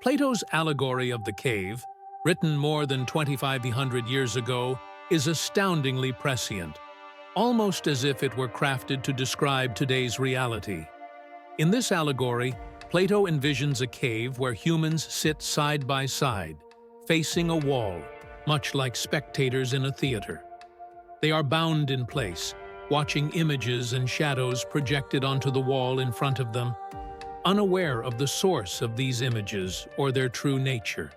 Plato's allegory of the cave, written more than 2,500 years ago, is astoundingly prescient, almost as if it were crafted to describe today's reality. In this allegory, Plato envisions a cave where humans sit side by side, facing a wall, much like spectators in a theater. They are bound in place, watching images and shadows projected onto the wall in front of them, unaware of the source of these images or their true nature.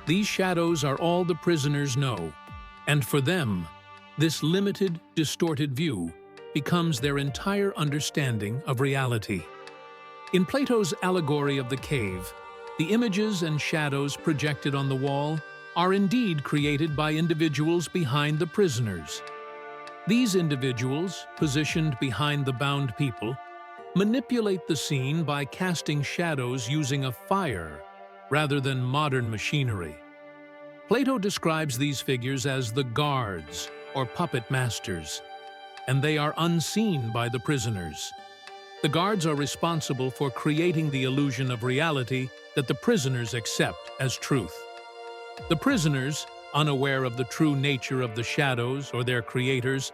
These shadows are all the prisoners know, and for them, this limited, distorted view becomes their entire understanding of reality. In Plato's allegory of the cave, the images and shadows projected on the wall are indeed created by individuals behind the prisoners. These individuals, positioned behind the bound people, manipulate the scene by casting shadows using a fire rather than modern machinery. Plato describes these figures as the guards, or puppet masters, and they are unseen by the prisoners. The guards are responsible for creating the illusion of reality that the prisoners accept as truth. The prisoners, unaware of the true nature of the shadows or their creators,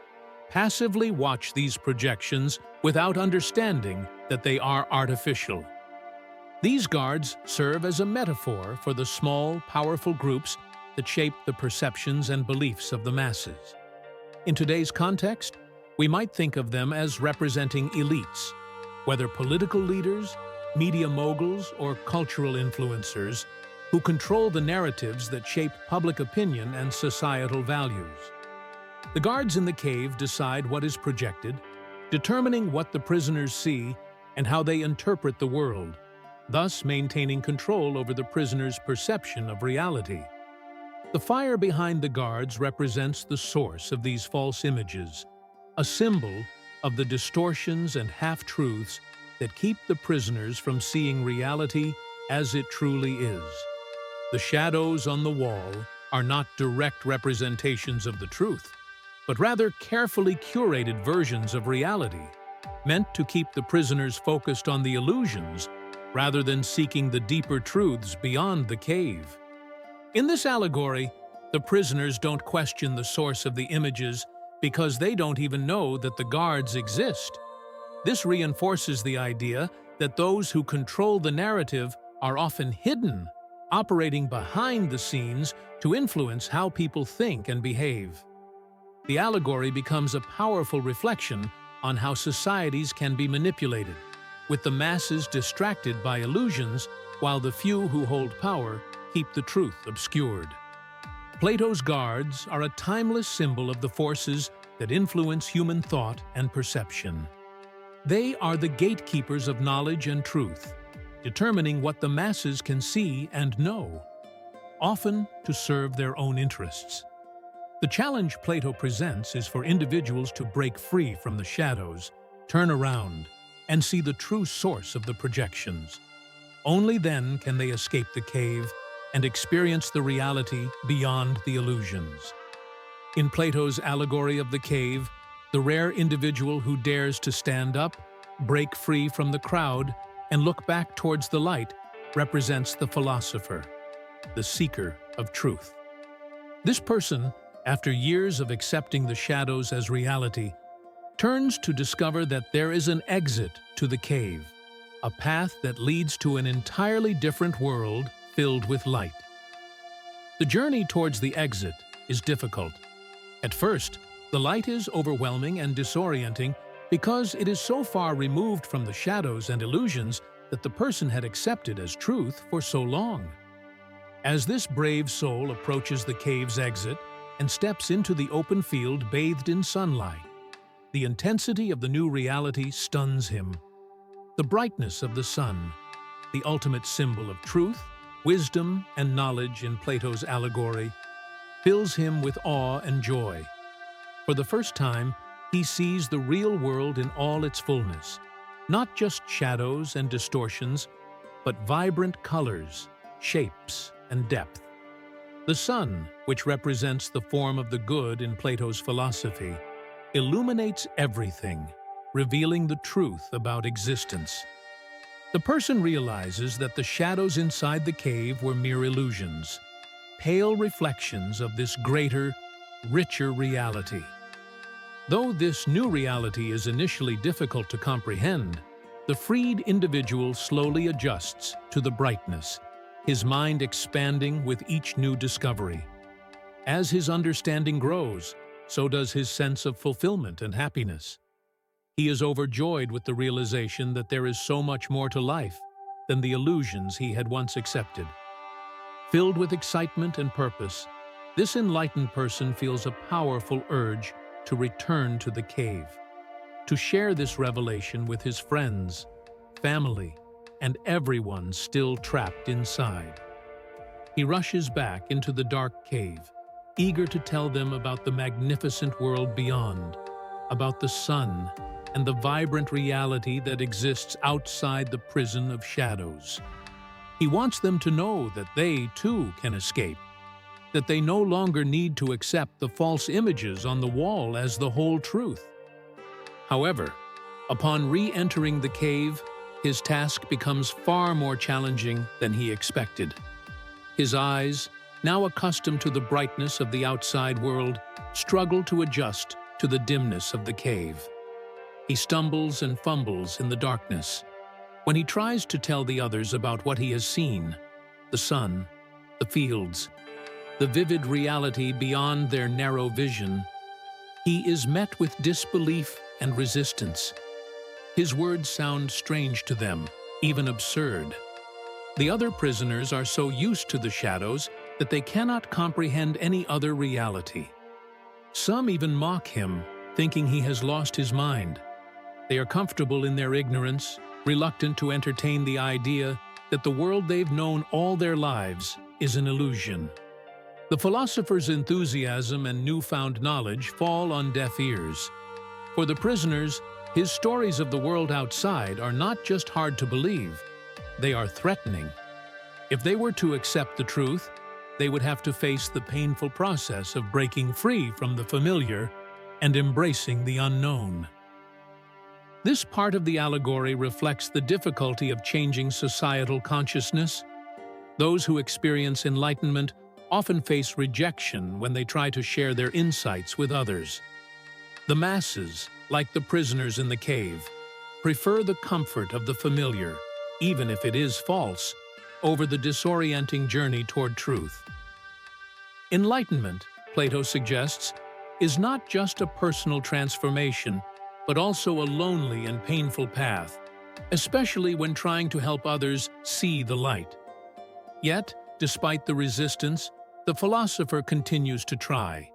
passively watch these projections without understanding that they are artificial. These guards serve as a metaphor for the small, powerful groups that shape the perceptions and beliefs of the masses. In today's context, we might think of them as representing elites, whether political leaders, media moguls, or cultural influencers, who control the narratives that shape public opinion and societal values. The guards in the cave decide what is projected, determining what the prisoners see and how they interpret the world, thus maintaining control over the prisoners' perception of reality. The fire behind the guards represents the source of these false images, a symbol of the distortions and half-truths that keep the prisoners from seeing reality as it truly is. The shadows on the wall are not direct representations of the truth, but rather carefully curated versions of reality, meant to keep the prisoners focused on the illusions rather than seeking the deeper truths beyond the cave. In this allegory, the prisoners don't question the source of the images because they don't even know that the guards exist. This reinforces the idea that those who control the narrative are often hidden, operating behind the scenes to influence how people think and behave. The allegory becomes a powerful reflection on how societies can be manipulated, with the masses distracted by illusions while the few who hold power keep the truth obscured. Plato's guards are a timeless symbol of the forces that influence human thought and perception. They are the gatekeepers of knowledge and truth, determining what the masses can see and know, often to serve their own interests. The challenge Plato presents is for individuals to break free from the shadows, turn around, and see the true source of the projections. Only then can they escape the cave and experience the reality beyond the illusions. In Plato's allegory of the cave, the rare individual who dares to stand up, break free from the crowd, and look back towards the light represents the philosopher, the seeker of truth. This person, after years of accepting the shadows as reality, turns to discover that there is an exit to the cave, a path that leads to an entirely different world filled with light. The journey towards the exit is difficult. At first, the light is overwhelming and disorienting because it is so far removed from the shadows and illusions that the person had accepted as truth for so long. As this brave soul approaches the cave's exit and steps into the open field bathed in sunlight, the intensity of the new reality stuns him. The brightness of the sun, the ultimate symbol of truth, wisdom, and knowledge in Plato's allegory, fills him with awe and joy. For the first time, he sees the real world in all its fullness, not just shadows and distortions, but vibrant colors, shapes, and depth. The sun, which represents the form of the good in Plato's philosophy, illuminates everything, revealing the truth about existence. The person realizes that the shadows inside the cave were mere illusions, pale reflections of this greater, richer reality. Though this new reality is initially difficult to comprehend, the freed individual slowly adjusts to the brightness, his mind expanding with each new discovery. As his understanding grows, so does his sense of fulfillment and happiness. He is overjoyed with the realization that there is so much more to life than the illusions he had once accepted. Filled with excitement and purpose, this enlightened person feels a powerful urge to return to the cave, to share this revelation with his friends, family, and everyone still trapped inside. He rushes back into the dark cave, eager to tell them about the magnificent world beyond, about the sun and the vibrant reality that exists outside the prison of shadows. He wants them to know that they, too, can escape, that they no longer need to accept the false images on the wall as the whole truth. However, upon re-entering the cave, his task becomes far more challenging than he expected. His eyes, now accustomed to the brightness of the outside world, struggle to adjust to the dimness of the cave. He stumbles and fumbles in the darkness. When he tries to tell the others about what he has seen, the sun, the fields, the vivid reality beyond their narrow vision, he is met with disbelief and resistance. His words sound strange to them, even absurd. The other prisoners are so used to the shadows that they cannot comprehend any other reality. Some even mock him, thinking he has lost his mind. They are comfortable in their ignorance, reluctant to entertain the idea that the world they've known all their lives is an illusion. The philosopher's enthusiasm and newfound knowledge fall on deaf ears. For the prisoners, his stories of the world outside are not just hard to believe, they are threatening. If they were to accept the truth, they would have to face the painful process of breaking free from the familiar and embracing the unknown. This part of the allegory reflects the difficulty of changing societal consciousness. Those who experience enlightenment often face rejection when they try to share their insights with others. The masses, like the prisoners in the cave, prefer the comfort of the familiar, even if it is false, over the disorienting journey toward truth. Enlightenment, Plato suggests, is not just a personal transformation, but also a lonely and painful path, especially when trying to help others see the light. Yet, despite the resistance, the philosopher continues to try,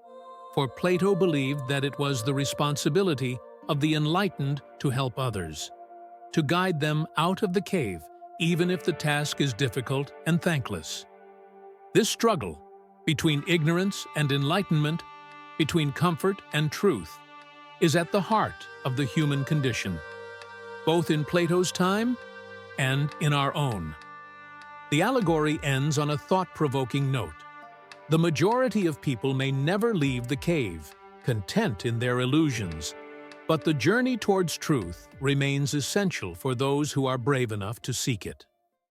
for Plato believed that it was the responsibility of the enlightened to help others, to guide them out of the cave, even if the task is difficult and thankless. This struggle, between ignorance and enlightenment, between comfort and truth, is at the heart of the human condition, both in Plato's time and in our own. The allegory ends on a thought-provoking note. The majority of people may never leave the cave, content in their illusions, but the journey towards truth remains essential for those who are brave enough to seek it.